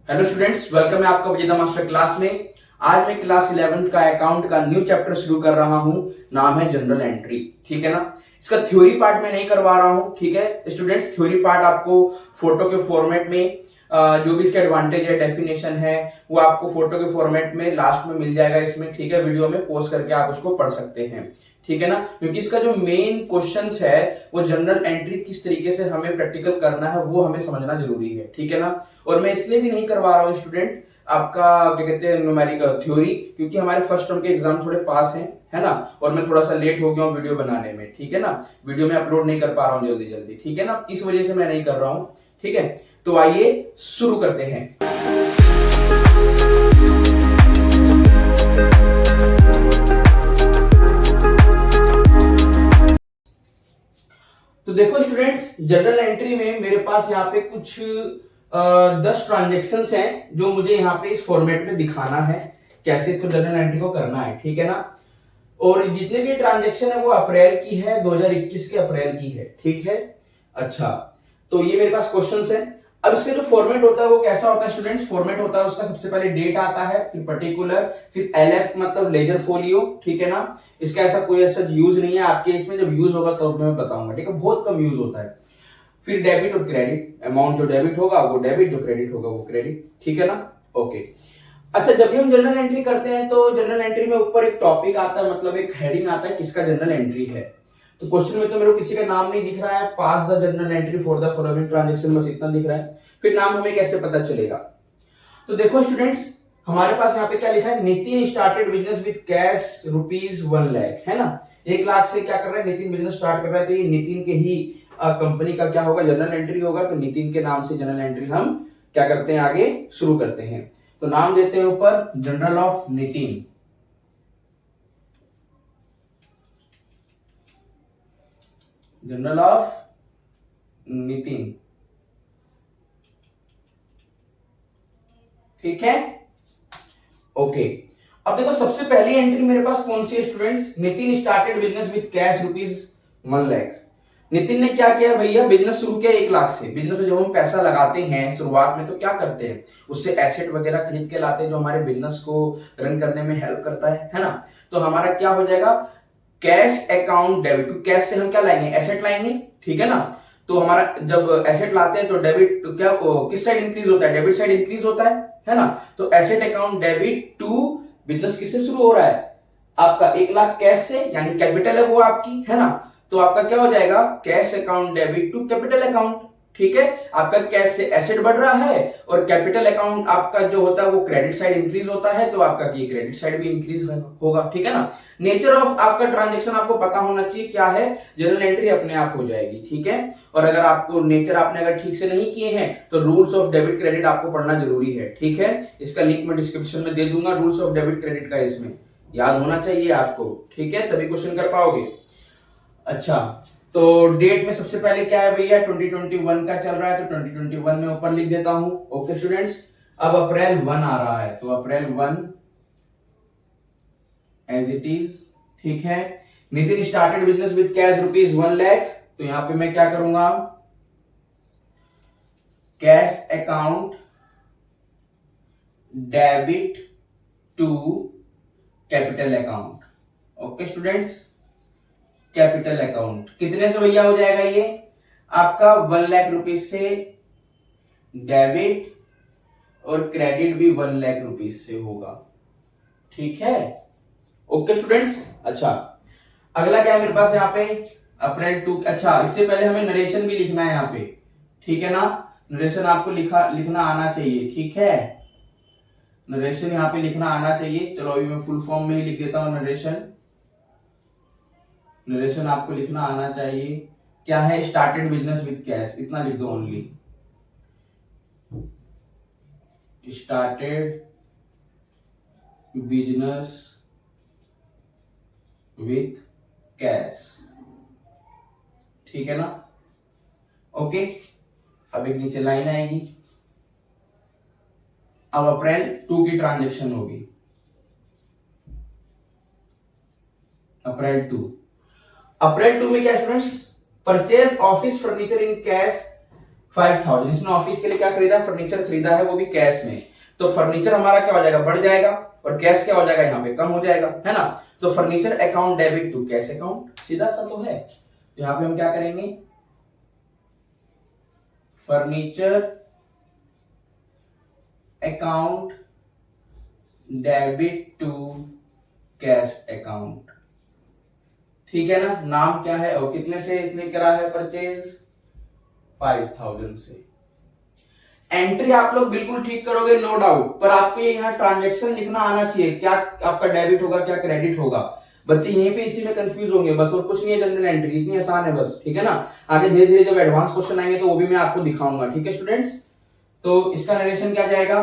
Hello students, welcome है आपका विजेता मास्टर क्लास में। आज मैं क्लास 11th का अकाउंट का न्यू चैप्टर शुरू कर रहा हूं। नाम है जनरल एंट्री। ठीक है ना। इसका थ्योरी पार्ट मैं नहीं करवा रहा हूं। ठीक है स्टूडेंट्स, थ्योरी पार्ट आपको फोटो के फॉर्मेट में जो भी इसके एडवांटेज है, डेफिनेशन है, वो आपको फोटो के फॉर्मेट में लास्ट में मिल जाएगा इसमें। ठीक है, वीडियो में पोस्ट करके आप उसको पढ़ सकते हैं। ठीक है ना, क्योंकि इसका जो मेन क्वेश्चंस है वो जनरल एंट्री किस तरीके से हमें प्रैक्टिकल करना है वो हमें समझना जरूरी है। ठीक है ना। और मैं इसलिए भी नहीं करवा रहा हूँ स्टूडेंट आपका क्या कहते हैं न्यूमेरिकल थ्योरी, क्योंकि हमारे फर्स्ट टर्म के एग्जाम थोड़े पास हैं, है ना। और मैं थोड़ा सा लेट हो गया हूँ वीडियो बनाने में। ठीक है ना, वीडियो में अपलोड नहीं कर पा रहा हूँ जल्दी जल्दी। ठीक है ना, इस वजह से मैं नहीं कर रहा हूँ। ठीक है, तो आइए शुरू करते हैं। तो देखो स्टूडेंट्स, जनरल एंट्री में मेरे पास यहाँ पे कुछ 10 ट्रांजेक्शन हैं जो मुझे यहाँ पे इस फॉर्मेट में दिखाना है कैसे तो जनरल एंट्री को करना है। ठीक है ना। और जितने भी ट्रांजेक्शन है वो अप्रैल की है, 2021 के अप्रैल की है। ठीक है। अच्छा, तो ये मेरे पास क्वेश्चंस है। अब इसका जो फॉर्मेट होता है वो कैसा होता है स्टूडेंट्स? फॉर्मेट होता है उसका सबसे पहले डेट आता है, फिर पर्टिकुलर, फिर एलएफ मतलब लेजर फोलियो। ठीक है ना। इसका ऐसा कोई ऐसा यूज नहीं है आपके इसमें, जब यूज होगा तब मैं बताऊंगा। ठीक है, बहुत कम यूज होता है। फिर डेबिट और क्रेडिट, अमाउंट जो डेबिट होगा वो डेबिट, जो क्रेडिट होगा वो क्रेडिट। ठीक है ना। ओके। अच्छा, जब भी हम जनरल एंट्री करते हैं तो जनरल एंट्री में ऊपर एक टॉपिक आता है, मतलब एक हेडिंग आता है किसका जनरल एंट्री है। तो क्वेश्चन में तो मेरे को किसी का नाम नहीं दिख रहा है। Pass the general entry for the following transaction, बस इतना दिख रहा है। फिर नाम हमें कैसे पता चलेगा? तो देखो स्टूडेंट्स, हमारे पास यहाँ पे क्या लिखा है? Nitin started business with cash ₹1 lakh, है ना। 1 लाख से क्या कर रहा है नितिन? बिजनेस स्टार्ट कर रहा है। तो ये नितिन के ही कंपनी का क्या होगा? जनरल एंट्री होगा। तो नितिन के नाम से जनरल एंट्री हम क्या करते हैं? आगे शुरू करते हैं। तो नाम देते हैं ऊपर general of Nitin. General of Nitin. ठीक है। ओके। अब देखो सबसे पहली एंट्री मेरे पास कौन सी है students? Nitin started business with cash ₹1 lakh. Nitin ने क्या किया भैया? बिजनेस शुरू किया 1 लाख से। बिजनेस में जब हम पैसा लगाते हैं शुरुआत में तो क्या करते हैं? उससे एसेट वगैरह खरीद के लाते हैं जो हमारे बिजनेस को रन करने में हेल्प करता है ना। तो हमारा क्या हो जाएगा? कैश अकाउंट डेबिट, क्योंकि कैश से हम क्या लाएंगे? एसेट लाएंगे। ठीक है ना। तो हमारा जब एसेट लाते हैं तो डेबिट तो क्या किस साइड इंक्रीज होता है? डेबिट साइड इंक्रीज होता है ना। तो asset account debit to business किससे शुरू हो रहा है? आपका 1 लाख कैश से, यानी कैपिटल है वो आपकी, है ना। तो आपका क्या हो जाएगा? Cash account debit to capital account. ठीक है, आपका कैश से एसेट बढ़ रहा है और कैपिटल अकाउंट आपका जो होता है वो क्रेडिट साइड इंक्रीज होता है, तो आपका की क्रेडिट साइड भी इंक्रीज होगा। ठीक है ना। नेचर ऑफ आपका ट्रांजेक्शन आपको पता होना चाहिए क्या है, जनरल एंट्री अपने आप हो जाएगी। ठीक है। और अगर आपको नेचर आपने अगर ठीक से नहीं किए हैं तो रूल्स ऑफ डेबिट क्रेडिट आपको पढ़ना जरूरी है। ठीक है, इसका लिंक मैं डिस्क्रिप्शन में दे दूंगा, रूल्स ऑफ डेबिट क्रेडिट का। इसमें याद होना चाहिए आपको। ठीक है, तभी क्वेश्चन कर पाओगे। अच्छा, तो डेट में सबसे पहले क्या है भैया? 2021 का चल रहा है, तो 2021 में ऊपर लिख देता हूं। ओके स्टूडेंट्स, अब अप्रैल 1 आ रहा है तो अप्रैल 1 एज इट इज। ठीक है। Nitin started business with cash ₹1 lakh, तो यहां पे मैं क्या करूंगा? Cash account debit to capital account. Okay students, capital account कितने से भैया हो जाएगा? ये आपका ₹1 लाख से डेबिट और क्रेडिट भी ₹1 लाख से होगा। ठीक है। Okay students. अच्छा, अगला क्या है मेरे पास यहाँ पे? अप्रैल 2। अच्छा, इससे पहले हमें नरेशन भी लिखना है यहाँ पे। ठीक है ना। नरेशन आपको लिखना आना चाहिए। ठीक है, नरेशन यहाँ पे लिखना आना चाहिए। चलो अभी मैं फुल फॉर्म में ही लिख देता हूँ नरेशन। नरेशन आपको लिखना आना चाहिए। क्या है? स्टार्टेड बिजनेस विद कैश, इतना लिख दो only. Started business with cash. ठीक है ना। ओके, अब एक नीचे लाइन आएगी। अब अप्रैल 2 की ट्रांजैक्शन होगी। अप्रैल 2 में क्या students? Purchase office furniture in cash 5000। इसने ऑफिस के लिए क्या खरीदा, फर्नीचर खरीदा है, वो भी कैश में। तो फर्नीचर हमारा क्या हो जाएगा, बढ़ जाएगा, और कैश क्या हो जाएगा, यहाँ पे कम हो जाएगा, है ना। तो furniture account debit to cash account, सीधा सा तो है। तो यहाँ पे हम क्या करेंगे, furniture account debit to cash account, ठीक है ना। नाम क्या है और कितने से इसने करा है परचेज, 5000 से। एंट्री आप लोग बिल्कुल ठीक करोगे, नो डाउट, पर आपको यहाँ ट्रांजैक्शन लिखना आना चाहिए, क्या आपका डेबिट होगा क्या क्रेडिट होगा। बच्चे यहीं पे इसी में कंफ्यूज होंगे बस, और कुछ नहीं है। जनरल एंट्री इतनी आसान है बस, ठीक है ना। आगे धीरे धीरे जब एडवांस क्वेश्चन आएंगे तो वो भी मैं आपको दिखाऊंगा, ठीक है स्टूडेंट्स। तो इसका नरेशन क्या जाएगा,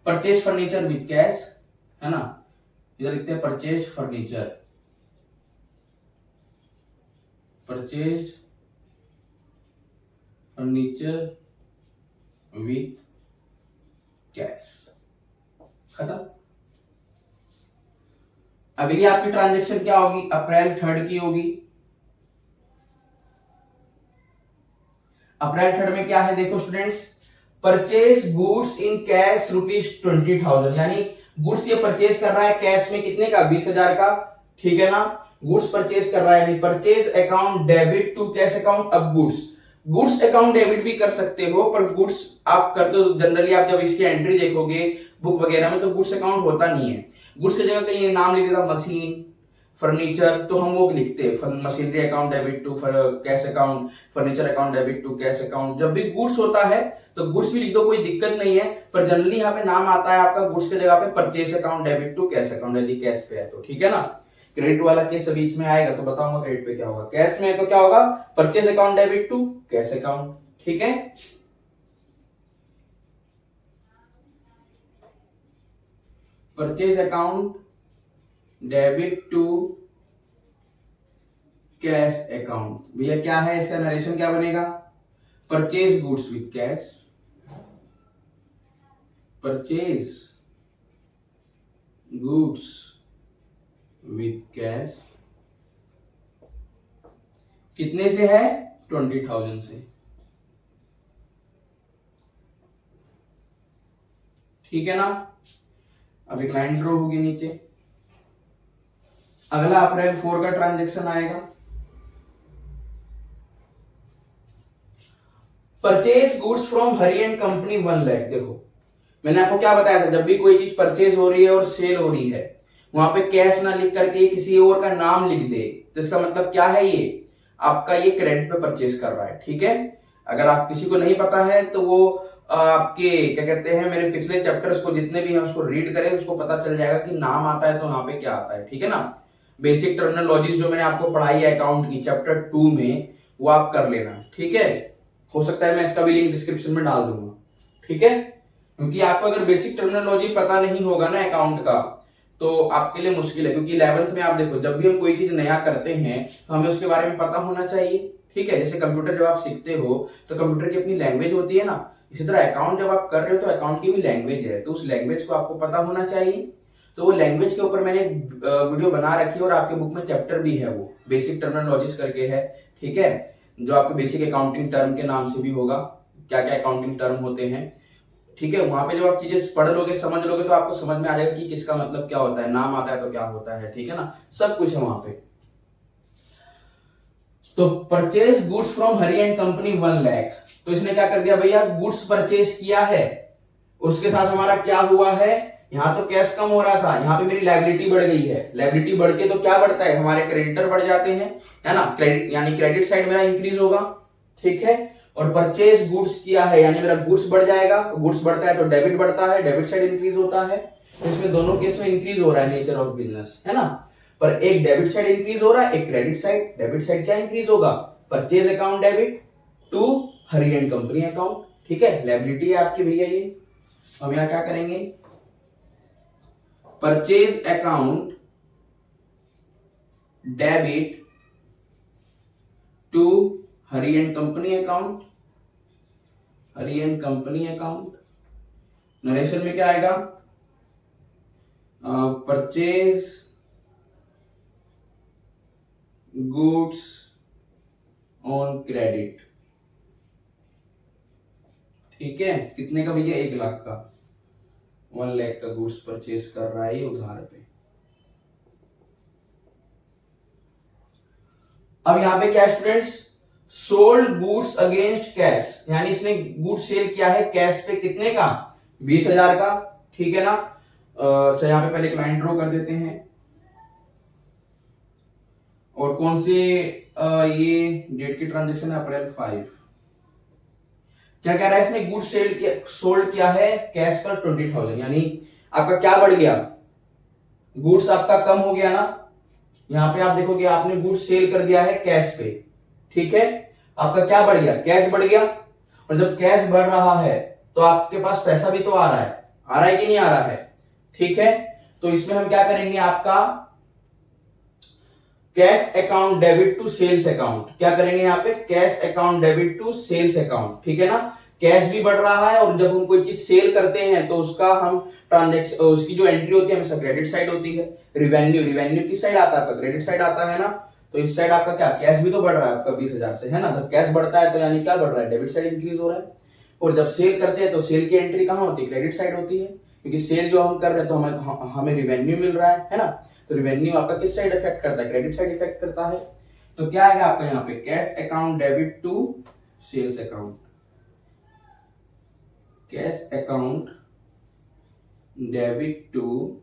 परचेज फर्नीचर विद कैश, है ना। इधर लिखते हैं purchase furniture, purchase furniture with cash, खत्म। अगली आपकी ट्रांजैक्शन क्या होगी, अप्रैल 3 की होगी। अप्रैल 3 में क्या है, देखो students, purchase goods in cash ₹20,000, यानी गुड्स ये परचेज कर रहा है कैश में, कितने का, 20,000 का, ठीक है ना। गुड्स परचेज कर रहा है, यानी purchase account debit to cash account. अब गुड्स अकाउंट डेबिट भी कर सकते हो, पर गुड्स आप करते हो जनरली, आप जब इसकी एंट्री देखोगे बुक वगैरह में तो गुड्स अकाउंट होता नहीं है। गुड्स की जगह कहीं नाम लिख देता, मशीन, फर्नीचर, तो हम वो लिखते हैं machinery account debit to cash account, furniture account debit to cash account. जब भी गुड्स होता है तो गुड्स भी लिख दो, कोई दिक्कत नहीं है, पर जनरली यहाँ पे नाम आता है आपका गुड्स की जगह पे purchase account debit to cash account, यदि कैश पे है तो, ठीक है ना। क्रेडिट वाला केस अभी इसमें आएगा तो बताऊंगा क्रेडिट पे क्या होगा, कैश में है तो क्या होगा, purchase account debit to cash account, ठीक है। Purchase account debit to cash account, भैया क्या है इसका नरेशन, क्या बनेगा, purchase goods with cash, purchase goods with cash, कितने से है, 20,000 से, ठीक है ना। अब एक लाइन ड्रॉ होगी नीचे। अगला अप्रैल 4 का ट्रांजैक्शन आएगा, purchase goods from Hari and company 1 lakh. देखो मैंने आपको क्या बताया था, जब भी कोई चीज परचेज हो रही है और सेल हो रही है, वहां पे कैश ना लिख करके किसी और का नाम लिख दे, तो इसका मतलब क्या है, ये आपका ये क्रेडिट पे परचेज कर रहा है, ठीक है। अगर आप किसी को नहीं पता है तो वो आपके क्या कहते हैं, मेरे पिछले चैप्टर्स को जितने भी हैं उसको रीड करें, उसको पता चल जाएगा कि नाम आता है तो यहाँ पे क्या आता है, ठीक है ना। बेसिक टर्मिनोलॉजीज जो मैंने आपको पढ़ाई है अकाउंट की चैप्टर 2 में, वो आप कर लेना, ठीक है। हो सकता है मैं इसका भी लिंक डिस्क्रिप्शन में डाल दूंगा, ठीक है। क्योंकि आपको अगर बेसिक टर्मिनोलॉजी पता नहीं होगा ना अकाउंट का तो आपके लिए मुश्किल है, क्योंकि 11th में आप देखो जब भी हम कोई चीज नया करते हैं तो हमें उसके बारे में पता होना चाहिए, ठीक है। जैसे कंप्यूटर जब आप सीखते हो तो कंप्यूटर की अपनी लैंग्वेज होती है ना, इसी तरह अकाउंट जब आप कर रहे हो तो अकाउंट की भी लैंग्वेज है, तो उस लैंग्वेज को आपको पता होना चाहिए। तो वो लैंग्वेज के ऊपर मैंने वीडियो बना रखी है और आपके बुक में चैप्टर भी है, वो बेसिक टर्मिनोलॉजीज करके है, ठीक है। जो आपके बेसिक अकाउंटिंग टर्म के नाम से भी होगा, क्या क्या अकाउंटिंग टर्म होते हैं, ठीक है। वहां पे जब आप चीजें पढ़ लोगे समझ लोगे तो आपको समझ में आ जाएगा कि किसका मतलब क्या होता है, नाम आता है तो क्या होता है, ठीक है ना, सब कुछ है वहां पे। तो purchase goods from Hari and company 1 lakh, तो इसने क्या कर दिया भैया, गुड्स परचेज किया है, उसके साथ हमारा क्या हुआ है, यहाँ तो कैश कम हो रहा था, यहाँ पे मेरी लायबिलिटी बढ़ गई है। लायबिलिटी बढ़ के तो क्या बढ़ता है, हमारे क्रेडिटर बढ़ जाते हैं, है ना, क्रेडिट यानी क्रेडिट साइड मेरा इंक्रीज होगा, ठीक है। और परचेज गुड्स किया है यानी मेरा गुड्स बढ़ जाएगा, गुड्स बढ़ता है तो डेबिट बढ़ता है, डेबिट साइड इंक्रीज होता है, तो इसमें दोनों केस में इंक्रीज हो रहा है नेचर ऑफ बिजनेस, है ना। पर एक डेबिट साइड इंक्रीज हो रहा है, एक क्रेडिट साइड। डेबिट साइड क्या इंक्रीज होगा, purchase account debit to Hari and company account, ठीक है। लायबिलिटी है आपकी भैया ये। हम यहां क्या करेंगे, purchase account debit to Hari and company account, Hari and company account. Narration में क्या आएगा, परचेज गुड्स ऑन क्रेडिट, ठीक है, कितने का भैया? 1 लाख का, 1 लाख का गुड्स परचेज कर रहा है ये उधार पे। अब यहाँ पे क्या students, sold goods against cash, यानी इसने गुड्स सेल किया है कैश पे, कितने का? 20,000 का, ठीक है ना। अच्छा यहाँ पे पहले एक लाइन ड्रॉ कर देते हैं। और कौन से ये डेट की ट्रांजेक्शन है? अप्रैल 5। क्या कह रहा है इसने? गुड्स सेल किया, सोल्ड किया है कैश पर 20,000, यानी आपका क्या बढ़ गया? गुड्स आपका कम हो गया ना। यहाँ पे आप देखोगे आपने गुड्स सेल कर दिया है कैश पे, ठीक है, आपका क्या बढ़ गया? कैश बढ़ गया। और जब कैश बढ़ रहा है तो आपके पास पैसा भी तो आ रहा है, आ रहा है कि नहीं आ रहा है? ठीक है, तो इसमें हम क्या करेंगे, आपका cash account debit to sales account, क्या करेंगे यहाँ पे? Cash account debit to sales account, ठीक है ना। कैश भी बढ़ रहा है और जब हम कोई चीज सेल करते हैं तो उसका हम ट्रांजेक्शन, उसकी जो एंट्री होती है हमेशा क्रेडिट साइड होती है। रिवेन्यू किस साइड आता है? आपका क्रेडिट साइड आता है ना। तो इस साइड आपका क्या, कैश भी तो बढ़ रहा है आपका 20,000 से, है ना। जब कैश बढ़ता है तो यानी क्या बढ़ रहा है? डेबिट साइड इंक्रीज हो रहा है। और जब सेल करते हैं तो सेल की एंट्री कहाँ होती है? क्रेडिट साइड होती है, क्योंकि सेल जो हम कर रहे हैं तो हमें रिवेन्यू मिल रहा है ना। तो रिवेन्यू आपका किस साइड इफेक्ट करता है? क्रेडिट साइड इफेक्ट करता है। तो क्या आएगा आपका यहाँ पे? Cash account debit to sales account, cash account debit to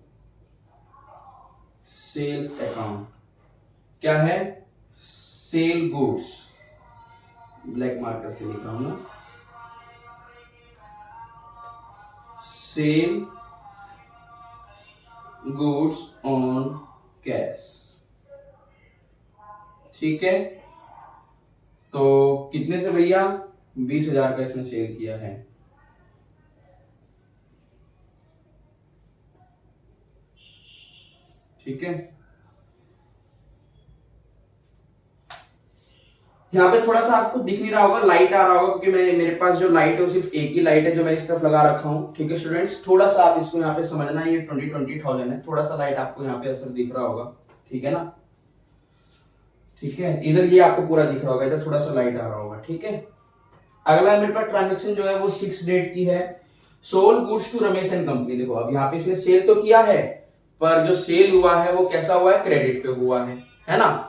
sales account, क्या है? सेल गुड्स, ब्लैक मार्कर से लिख रहा हूं ना, सेल गुड्स ऑन कैश, ठीक है। तो कितने से भैया? 20,000 का इसने सेल किया है, ठीक है। यहाँ पे थोड़ा सा आपको दिख नहीं रहा होगा, लाइट आ रहा होगा क्योंकि मेरे पास जो लाइट है वो सिर्फ एक ही लाइट है जो मैं इस तरफ लगा रखा हूँ, ठीक है स्टूडेंट्स। थोड़ा सा आप इसको यहाँ पे समझना, ये 20,000 है, थोड़ा सा लाइट आपको यहाँ पे असर दिख रहा होगा, ठीक है ना। ठीक है, इधर ये आपको पूरा दिख रहा होगा, इधर थोड़ा सा लाइट आ रहा होगा, ठीक है। अगला मेरे पास ट्रांजेक्शन जो है वो 6 डेट की है। Sold goods to Ramesh and company. देखो अब यहाँ पे इसने सेल तो किया है, पर जो सेल हुआ है वो कैसा हुआ है? क्रेडिट पे हुआ है ना।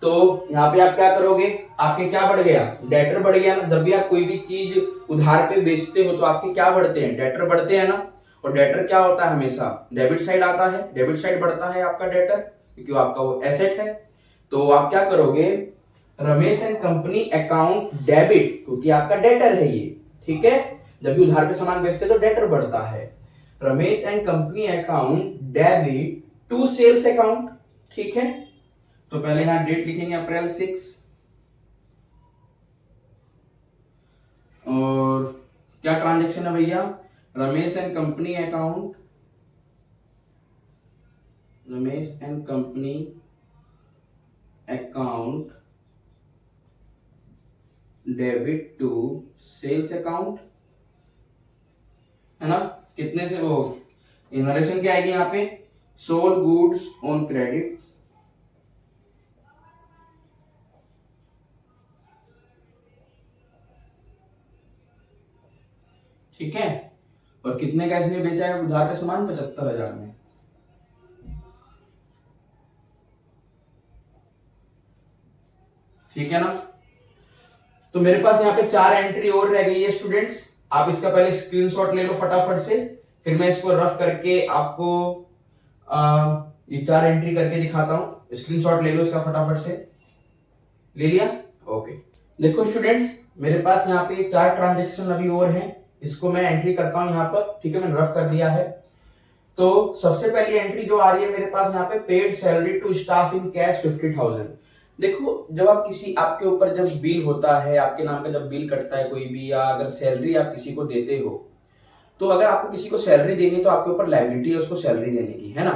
तो यहाँ पे आप क्या करोगे? आपके क्या बढ़ गया? डेटर बढ़ गया ना। जब भी आप कोई भी चीज उधार पे बेचते हो तो आपके क्या बढ़ते हैं? डेटर बढ़ते हैं ना। और डेटर क्या होता है? हमेशा डेबिट साइड आता है, डेबिट साइड बढ़ता है आपका डेटर, क्योंकि आपका वो एसेट है। तो आप क्या करोगे? Ramesh and company account debit, क्योंकि आपका डेटर है ये, ठीक है। जब भी उधार पे सामान बेचते तो डेटर बढ़ता है। Ramesh and company account debit to sales account, ठीक है। तो पहले यहां डेट लिखेंगे अप्रैल 6, और क्या ट्रांजेक्शन है भैया? Ramesh and company account, Ramesh and company account debit to sales account, है ना। कितने से? वो नरेशन क्या आएगी यहाँ पे? सोल्ड गुड्स ऑन क्रेडिट, ठीक है। और कितने का इसने बेचा है उधार पे सामान? 75,000 में, ठीक है ना। तो मेरे पास यहाँ पे 4 एंट्री और रह गई है स्टूडेंट्स। आप इसका पहले स्क्रीनशॉट ले लो फटाफट से, फिर मैं इसको रफ करके आपको ये 4 एंट्री करके दिखाता हूं। स्क्रीनशॉट ले लो इसका फटाफट से। ले लिया? ओके। देखो स्टूडेंट्स, मेरे पास यहाँ पे 4 ट्रांजेक्शन अभी और हैं, इसको मैं एंट्री करता हूं यहाँ पर, ठीक है। मैंने रफ कर दिया है। तो सबसे पहली एंट्री जो आ रही है मेरे पास यहाँ पे, paid salary to staff in cash 50,000। देखो जब आप किसी, आपके ऊपर जब बिल होता है, आपके नाम का जब बिल कटता है कोई भी, या अगर सैलरी आप किसी को देते हो, तो अगर आपको किसी को सैलरी देनी है तो आपके ऊपर लायबिलिटी है उसको सैलरी देने की, है ना।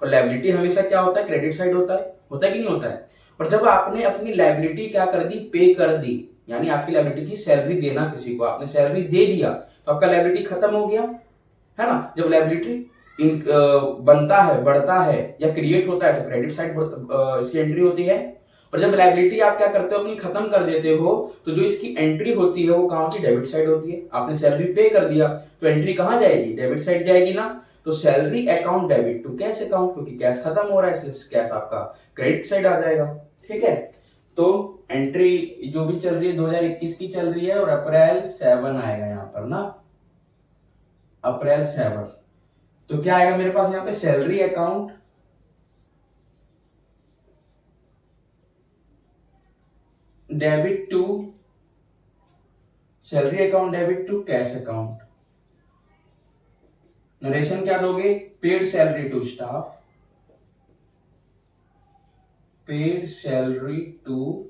और लायबिलिटी हमेशा क्या होता है? क्रेडिट साइड होता है कि नहीं होता है। और जब आपने अपनी लायबिलिटी क्या कर दी? पे कर दी, यानी आपकी लायबिलिटी थी सैलरी देना किसी को, आपने सैलरी दे दिया तो आपका लायबिलिटी खत्म हो गया, है ना। जब लायबिलिटी बनता है, बढ़ता है या क्रिएट होता है तो क्रेडिट साइड इसकी एंट्री होती है। और जब लायबिलिटी आप क्या करते हो अपनी खत्म कर देते हो, तो जो इसकी एंट्री होती है वो कहाँ की, डेबिट साइड होती है। आपने सैलरी पे कर दिया तो एंट्री कहाँ जाएगी, डेबिट साइड जाएगी ना। तो salary account debit to cash account, क्योंकि कैश खत्म हो रहा है इसलिए कैश आपका क्रेडिट साइड आ जाएगा। ठीक है, तो एंट्री जो भी चल रही है 2021 की चल रही है और अप्रैल 7 आएगा यहाँ पर ना, अप्रैल 7। तो क्या आएगा मेरे पास यहाँ पे, salary account debit to, salary account debit to cash account. Narration क्या दोगे, paid salary to staff, paid salary to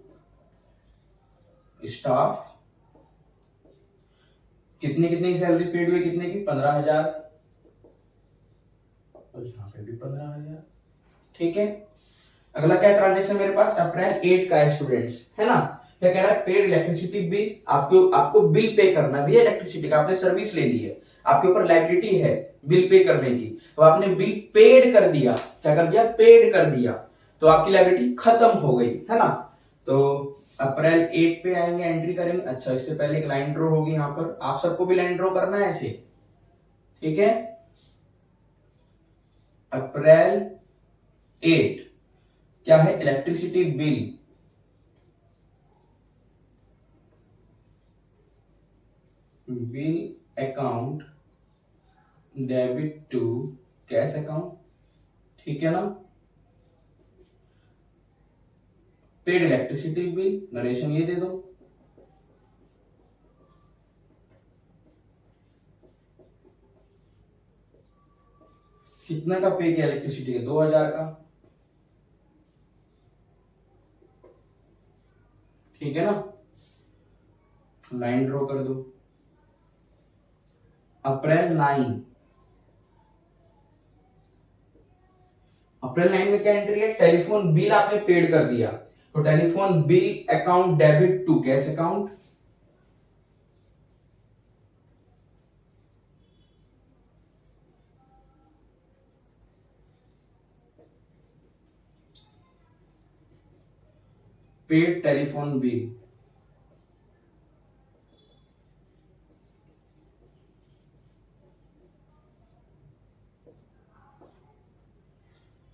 staff. कितनी कितनी सैलरी पेड हुई, कितने की, 15,000, और यहाँ पे भी 15,000। ठीक है, अगला क्या ट्रांजेक्शन मेरे पास, अप्रैल 8 का है स्टूडेंट्स, है ना। क्या कह रहा है, पेड इलेक्ट्रिसिटी बिल, आपको बिल पे करना भी है इलेक्ट्रिसिटी का, आपने सर्विस ले ली है, आपके ऊपर लायबिलिटी है बिल पे करने की, तो आपने बिल पेड कर दिया, क्या कर दिया, पेड कर दिया, तो आपकी लायबिलिटी खत्म हो गई, है ना। तो अप्रैल 8 पे आएंगे, एंट्री करेंगे। अच्छा, इससे पहले एक लाइन ड्रॉ होगी यहाँ पर, आप सबको भी लाइन ड्रॉ करना है ऐसे, ठीक है। अप्रैल 8 क्या है, electricity bill, bill account debit to cash account, ठीक है ना। पेड इलेक्ट्रिसिटी बिल, नरेशन ये दे दो, कितना का पे किया इलेक्ट्रिसिटी का, 2,000 का, ठीक है ना। लाइन ड्रॉ कर दो। अप्रैल 9, अप्रैल 9 में क्या एंट्री है, टेलीफोन बिल आपने पेड कर दिया, तो telephone bill account debit to cash account, paid telephone bill,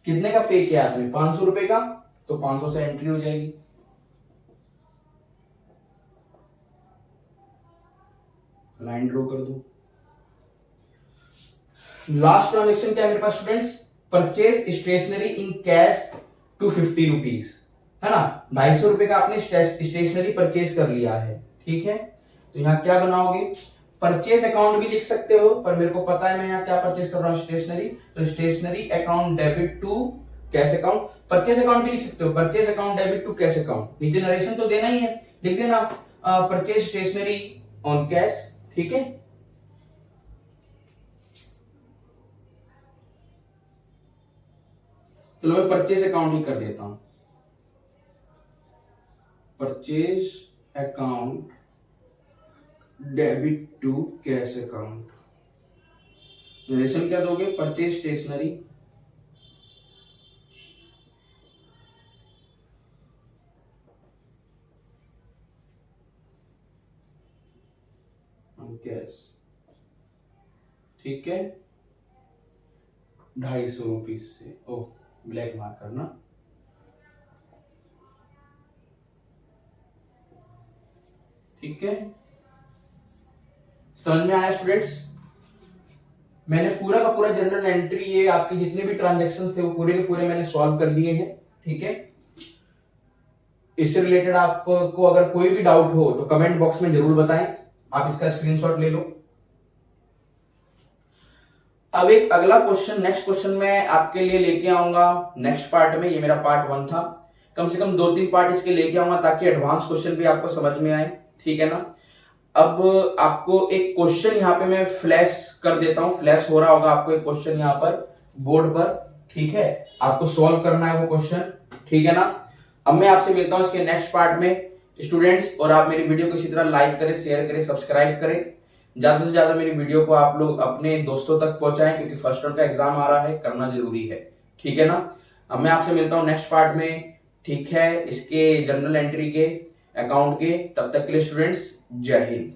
कितने का पे किया आपने, 500 रुपए का, तो 500 से एंट्री हो जाएगी। लाइन ड्रॉ कर दो। लास्ट ट्रांजेक्शन क्या है मेरे पास students, purchase stationery in cash to 50 rupees, है ना। 250 रुपए का आपने स्टेशनरी परचेज कर लिया है, ठीक है। तो यहाँ क्या बनाओगे, परचेज अकाउंट भी लिख सकते हो, पर मेरे को पता है मैं यहाँ क्या परचेज कर रहा हूँ, स्टेशनरी, तो stationery account debit to cash account. Purchase account भी लिख सकते हो, purchase account debit to cash account, नीचे नरेशन तो देना ही है, लिख देना परचेज स्टेशनरी ऑन कैश, ठीक है। चलो मैं परचेज अकाउंट ही कर देता हूं, purchase account debit to cash account. Narration क्या दोगे, परचेज स्टेशनरी ऑन कैश, ठीक है। 250 रुपीज से, ओह ब्लैक मार्क करना, ठीक है। समझ में आया स्टूडेंट्स, मैंने पूरा का पूरा जनरल एंट्री, ये आपके जितने भी ट्रांजैक्शंस थे वो पूरे के पूरे मैंने सॉल्व कर दिए हैं, ठीक है। इससे रिलेटेड आपको अगर कोई भी डाउट हो तो कमेंट बॉक्स में जरूर बताएं, आप इसका स्क्रीनशॉट ले लो। अब एक अगला क्वेश्चन, नेक्स्ट क्वेश्चन मैं आपके लिए लेके आऊंगा नेक्स्ट पार्ट में, ये मेरा पार्ट 1 था, कम से कम 2-3 पार्ट इसके लेके आऊंगा ताकि एडवांस क्वेश्चन भी आपको समझ में आए, ठीक है ना। अब आपको एक क्वेश्चन यहाँ पे मैं फ्लैश कर देता हूं, फ्लैश हो रहा होगा आपको एक क्वेश्चन यहाँ पर बोर्ड पर, ठीक है। आपको सॉल्व करना है वो क्वेश्चन, ठीक है ना। अब मैं आपसे मिलता हूं इसके नेक्स्ट पार्ट में स्टूडेंट्स, और आप मेरी वीडियो को इसी तरह लाइक करें, शेयर करें, सब्सक्राइब करें, ज्यादा से ज्यादा मेरी वीडियो को आप लोग अपने दोस्तों तक पहुंचाएं, क्योंकि फर्स्ट टर्म का एग्जाम आ रहा है, करना जरूरी है, ठीक है ना। अब मैं आपसे मिलता हूं नेक्स्ट पार्ट में, ठीक है, इसके जनरल एंट्री के, अकाउंट के। तब तक के लिए स्टूडेंट्स जय हिंद।